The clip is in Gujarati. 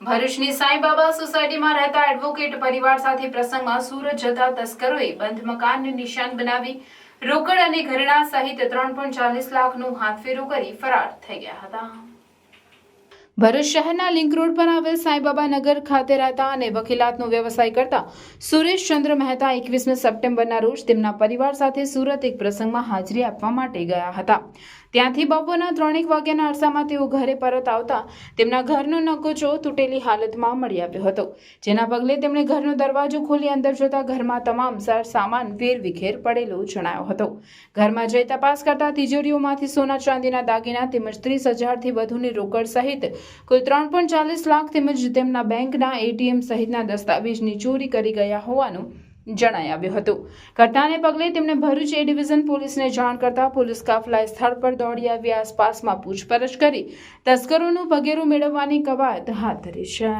ભરૂચની સાંઈબાબા સોસાયટીમાં રહેતા એડવોકેટ પરિવાર સાથે પ્રસંગમાં સુરત જતા તસ્કરોએ બંધ મકાનને નિશાન બનાવી રોકડ અને ઘરેણા સહિત 3.40 લાખનું હાથફેરો કરી ફરાર થઈ ગયા હતા। ભરૂચ શહેરના લિંક રોડ પર આવેલ સાંઈબાબા નગર ખાતે રહેતા અને વકીલાતનો વ્યવસાય કરતા સુરેશ ચંદ્ર મહેતા 21 સપ્ટેમ્બરના રોજ તેમના પરિવાર સાથે સુરત એક પ્રસંગમાં હાજરી આપવા માટે ગયા હતા। ત્યાંથી બપોરના 3 વાગ્યાના અરસામાં તેઓ ઘરે પરત આવતા તેમના ઘરનો નકોચો તૂટેલી હાલતમાં મળી આવ્યો હતો, જેના પગલે તેમણે ઘરનો દરવાજો ખોલી અંદર જોતા ઘરમાં તમામ સામાન વેરવિખેર પડેલો જણાયો હતો। ઘરમાં જઈ તપાસ કરતા તિજોરીઓમાંથી સોના ચાંદીના દાગીના તેમજ 30,000થી વધુની રોકડ સહિત કુલ 3.40 લાખ તેમજ તેમના બેંકના એટીએમ સહિતના દસ્તાવેજની ચોરી કરી ગયા હોવાનું જણાઈ આવ્યું હતું। ઘટનાને પગલે તેમણે ભરૂચ એ ડિવિઝન પોલીસને જાણ કરતા પોલીસ કાફલાએ સ્થળ પર દોડી આવી આસપાસમાં પૂછપરછ કરી તસ્કરોનું પગેરું મેળવવાની કવાયત હાથ ધરી છે।